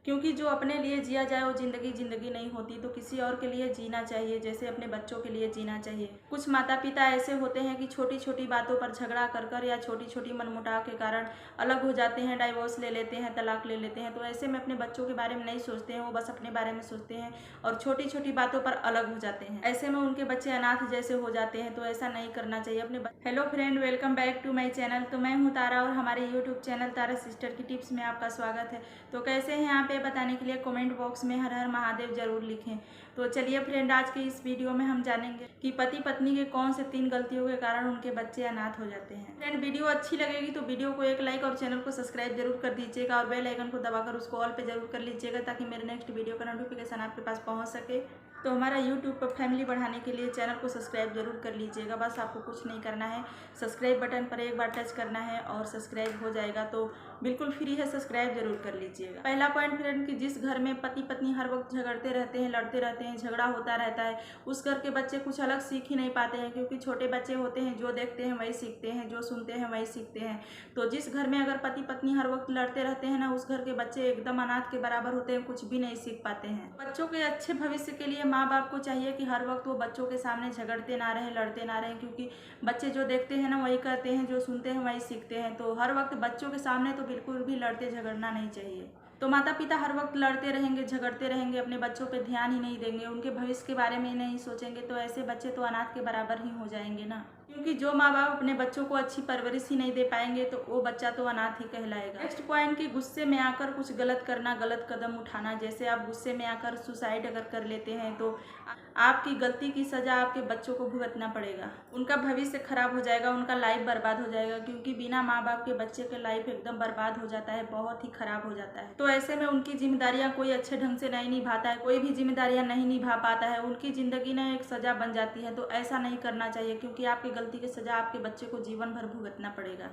क्योंकि जो अपने लिए जिया जाए वो जिंदगी नहीं होती, तो किसी और के लिए जीना चाहिए, जैसे अपने बच्चों के लिए जीना चाहिए। कुछ माता पिता ऐसे होते हैं कि छोटी छोटी बातों पर झगड़ा कर या छोटी छोटी मनमुटाव के कारण अलग हो जाते हैं, डाइवोर्स ले लेते हैं, तलाक ले लेते हैं। तो ऐसे में अपने बच्चों के बारे में नहीं सोचते हैं, वो बस अपने बारे में सोचते हैं और छोटी छोटी बातों पर अलग हो जाते हैं। ऐसे में उनके बच्चे अनाथ जैसे हो जाते हैं। तो ऐसा नहीं करना चाहिए अपने। Hello friend, welcome back to my channel. तो मैं हूँ तारा और हमारे यूट्यूब चैनल तारा सिस्टर की टिप्स में आपका स्वागत है। तो कैसे हैं आप, ये बताने के लिए कमेंट बॉक्स में हर हर महादेव जरूर लिखें। तो चलिए फ्रेंड, आज के इस वीडियो में हम जानेंगे कि पति पत्नी के कौन से 3 गलतियों के कारण उनके बच्चे अनाथ हो जाते हैं। फ्रेंड, वीडियो अच्छी लगेगी तो वीडियो को एक लाइक और चैनल को सब्सक्राइब जरूर कर दीजिएगा और बेल आइकन को दबाकर उसको ऑल पे जरूर कर लीजिएगा, ताकि मेरे नेक्स्ट वीडियो का नोटिफिकेशन आपके पास पहुंच सके। तो हमारा यूट्यूब पर फैमिली बढ़ाने के लिए चैनल को सब्सक्राइब जरूर कर लीजिएगा। बस आपको कुछ नहीं करना है, सब्सक्राइब बटन पर एक बार टच करना है और सब्सक्राइब हो जाएगा। तो बिल्कुल फ्री है, सब्सक्राइब जरूर कर लीजिएगा। पहला पॉइंट फ्रेंड, कि जिस घर में पति पत्नी हर वक्त झगड़ते रहते हैं, लड़ते रहते हैं, झगड़ा होता रहता है, उस घर के बच्चे कुछ अलग सीख ही नहीं पाते हैं। क्योंकि छोटे बच्चे होते हैं, जो देखते हैं वही सीखते हैं, जो सुनते हैं वही सीखते हैं। तो जिस घर में अगर पति पत्नी हर वक्त लड़ते रहते हैं ना, उस घर के बच्चे एकदम अनाथ के बराबर होते हैं, कुछ भी नहीं सीख पाते हैं। बच्चों के अच्छे भविष्य के लिए माँ बाप को चाहिए कि हर वक्त वो बच्चों के सामने झगड़ते ना रहें, लड़ते ना रहें। क्योंकि बच्चे जो देखते हैं ना वही करते हैं, जो सुनते हैं वही सीखते हैं। तो हर वक्त बच्चों के सामने तो बिल्कुल भी लड़ते झगड़ना नहीं चाहिए। तो माता पिता हर वक्त लड़ते रहेंगे, झगड़ते रहेंगे, अपने बच्चों पे ध्यान ही नहीं देंगे, उनके भविष्य के बारे में नहीं सोचेंगे, तो ऐसे बच्चे तो अनाथ के बराबर ही हो जाएंगे ना। क्योंकि जो माँ बाप अपने बच्चों को अच्छी परवरिश ही नहीं दे पाएंगे तो वो बच्चा तो अनाथ ही कहलाएगा। नेक्स्ट पॉइंट, कि गुस्से में आकर कुछ गलत करना, गलत कदम उठाना। जैसे आप गुस्से में आकर सुसाइड अगर कर लेते हैं तो आपकी गलती की सजा आपके बच्चों को भुगतना पड़ेगा। उनका भविष्य खराब हो जाएगा, उनका लाइफ बर्बाद हो जाएगा। क्योंकि बिना माँ बाप के बच्चे के लाइफ एकदम बर्बाद हो जाता है, बहुत ही खराब हो जाता है। तो ऐसे में उनकी जिम्मेदारियां कोई अच्छे ढंग से नहीं निभाता है, कोई भी जिम्मेदारियां नहीं निभा पाता है, उनकी जिंदगी ना एक सजा बन जाती है। तो ऐसा नहीं करना चाहिए, क्योंकि आपकी गलती की सजा आपके बच्चे को जीवन भर भुगतना पड़ेगा।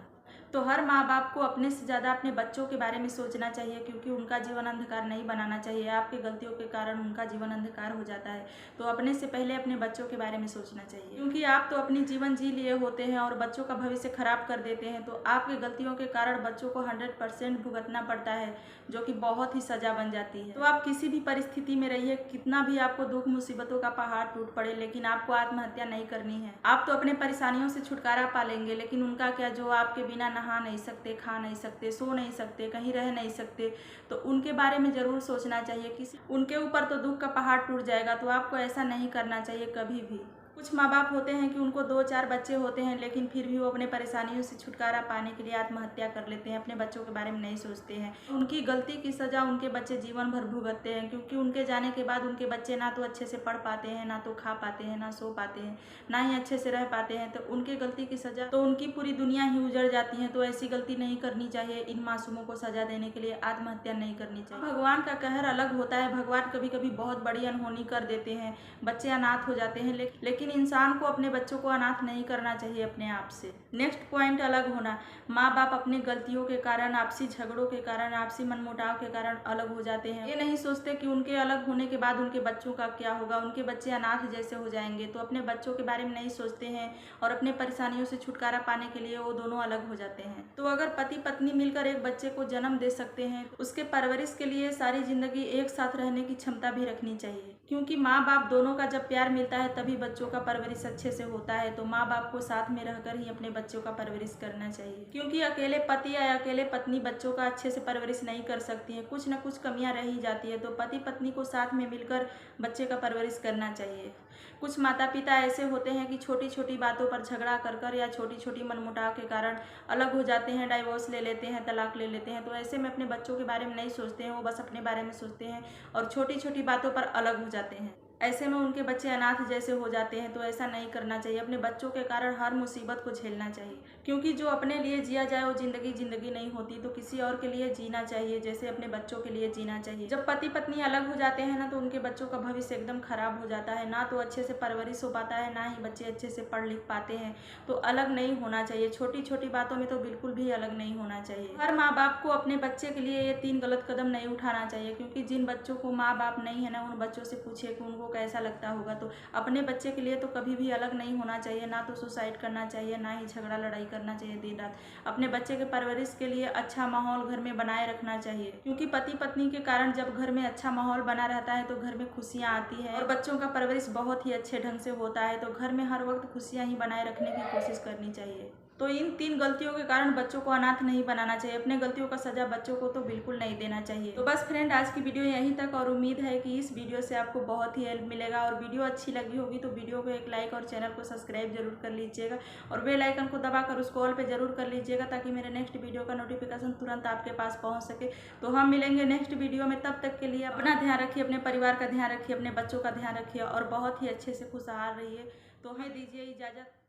तो हर माँ बाप को अपने से ज़्यादा अपने बच्चों के बारे में सोचना चाहिए, क्योंकि उनका जीवन अंधकार नहीं बनाना चाहिए। आपकी गलतियों के कारण उनका जीवन अंधकार हो जाता है। तो अपने से पहले अपने बच्चों के बारे में सोचना चाहिए, क्योंकि आप तो अपनी जीवन जी लिए होते हैं और बच्चों का भविष्य खराब कर देते हैं। तो आपकी गलतियों के कारण बच्चों को 100% भुगतना पड़ता है, जो कि बहुत ही सजा बन जाती है। तो आप किसी भी परिस्थिति में रहिए, कितना भी आपको दुख मुसीबतों का पहाड़ टूट पड़े, लेकिन आपको आत्महत्या नहीं करनी है। आप तो अपने परेशानियों से छुटकारा पा लेंगे, लेकिन उनका क्या, जो आपके बिना नहा नहीं सकते, खा नहीं सकते, सो नहीं सकते, कहीं रह नहीं सकते। तो उनके बारे में जरूर सोचना चाहिए कि उनके ऊपर तो दुख का पहाड़ टूट जाएगा। तो आपको ऐसा नहीं करना चाहिए कभी भी। कुछ माँ बाप होते हैं कि उनको 2-4 बच्चे होते हैं, लेकिन फिर भी वो अपने परेशानियों से छुटकारा पाने के लिए आत्महत्या कर लेते हैं, अपने बच्चों के बारे में नहीं सोचते हैं। उनकी गलती की सजा उनके बच्चे जीवन भर भुगतते हैं, क्योंकि उनके जाने के बाद उनके बच्चे ना तो अच्छे से पढ़ पाते हैं, ना तो खा पाते हैं, ना सो पाते हैं, ना ही अच्छे से रह पाते हैं। तो उनकी गलती की सजा तो उनकी पूरी दुनिया ही उजड़ जाती है। तो ऐसी गलती नहीं करनी चाहिए। इन मासूमों को सजा देने के लिए आत्महत्या नहीं करनी चाहिए। भगवान का कहर अलग होता है, भगवान कभी कभी बहुत बड़ी अनहोनी कर देते हैं, बच्चे अनाथ हो जाते हैं, लेकिन इंसान को अपने बच्चों को अनाथ नहीं करना चाहिए अपने आप से। नेक्स्ट पॉइंट, अलग होना। माँ बाप अपनी गलतियों के कारण, आपसी झगड़ों के कारण, आपसी मनमुटाव के कारण अलग हो जाते हैं। ये नहीं सोचते कि उनके अलग होने के बाद उनके बच्चों का क्या होगा, उनके बच्चे अनाथ जैसे हो जाएंगे। तो अपने बच्चों के बारे में नहीं सोचते हैं और अपने परेशानियों से छुटकारा पाने के लिए वो दोनों अलग हो जाते हैं। तो अगर पति पत्नी मिलकर एक बच्चे को जन्म दे सकते हैं, उसके परवरिश के लिए सारी जिंदगी एक साथ रहने की क्षमता भी रखनी चाहिए। क्योंकि माँ बाप दोनों का जब प्यार मिलता है तभी बच्चों का परवरिश अच्छे से होता है। तो माँ बाप को साथ में रहकर ही अपने बच्चों का परवरिश करना चाहिए, क्योंकि अकेले पति या अकेले पत्नी बच्चों का अच्छे से परवरिश नहीं कर सकती है, कुछ न कुछ कमियां रह ही जाती है। तो पति पत्नी को साथ में मिलकर बच्चे का परवरिश करना चाहिए। कुछ माता पिता ऐसे होते हैं कि छोटी छोटी बातों पर झगड़ा कर या छोटी छोटी मनमुटाव के कारण अलग हो जाते हैं, डाइवोर्स ले लेते हैं, तलाक ले लेते हैं। तो ऐसे में अपने बच्चों के बारे में नहीं सोचते हैं, वो बस अपने बारे में सोचते हैं और छोटी छोटी बातों पर अलग हो जाते हैं। ऐसे में उनके बच्चे अनाथ जैसे हो जाते हैं। तो ऐसा नहीं करना चाहिए, अपने बच्चों के कारण हर मुसीबत को झेलना चाहिए। क्योंकि जो अपने लिए जिया जाए वो जिंदगी नहीं होती, तो किसी और के लिए जीना चाहिए, जैसे अपने बच्चों के लिए जीना चाहिए। जब पति पत्नी अलग हो जाते हैं ना, तो उनके बच्चों का भविष्य एकदम खराब हो जाता है, ना तो अच्छे से परवरिश हो पाता है, ना ही बच्चे अच्छे से पढ़ लिख पाते हैं। तो अलग नहीं होना चाहिए, छोटी छोटी बातों में तो बिल्कुल भी अलग नहीं होना चाहिए। हर माँ बाप को अपने बच्चे के लिए ये 3 गलत कदम नहीं उठाना चाहिए, क्योंकि जिन बच्चों को माँ बाप नहीं है ना, उन बच्चों से पूछिए कि उनको को कैसा लगता होगा। तो अपने बच्चे के लिए तो कभी भी अलग नहीं होना चाहिए, ना तो सुसाइड करना चाहिए, ना ही झगड़ा लड़ाई करना चाहिए दिन रात। अपने बच्चे के परवरिश के लिए अच्छा माहौल घर में बनाए रखना चाहिए, क्योंकि पति पत्नी के कारण जब घर में अच्छा माहौल बना रहता है तो घर में खुशियाँ आती है और बच्चों का परवरिश बहुत ही अच्छे ढंग से होता है। तो घर में हर वक्त खुशियाँ ही बनाए रखने की कोशिश करनी चाहिए। तो इन 3 गलतियों के कारण बच्चों को अनाथ नहीं बनाना चाहिए। अपने गलतियों का सजा बच्चों को तो बिल्कुल नहीं देना चाहिए। तो बस फ्रेंड, आज की वीडियो यहीं तक, और उम्मीद है कि इस वीडियो से आपको बहुत ही हेल्प मिलेगा। और वीडियो अच्छी लगी होगी तो वीडियो को एक लाइक और चैनल को सब्सक्राइब जरूर कर लीजिएगा और बेल आइकन को दबाकर उसको ऑल पे जरूर कर लीजिएगा, ताकि मेरे नेक्स्ट वीडियो का नोटिफिकेशन तुरंत आपके पास पहुंच सके। तो हम मिलेंगे नेक्स्ट वीडियो में, तब तक के लिए अपना ध्यान रखिए, अपने परिवार का ध्यान रखिए, अपने बच्चों का ध्यान रखिए और बहुत ही अच्छे से खुशहाल रहिए। तो हमें दीजिए इजाज़त।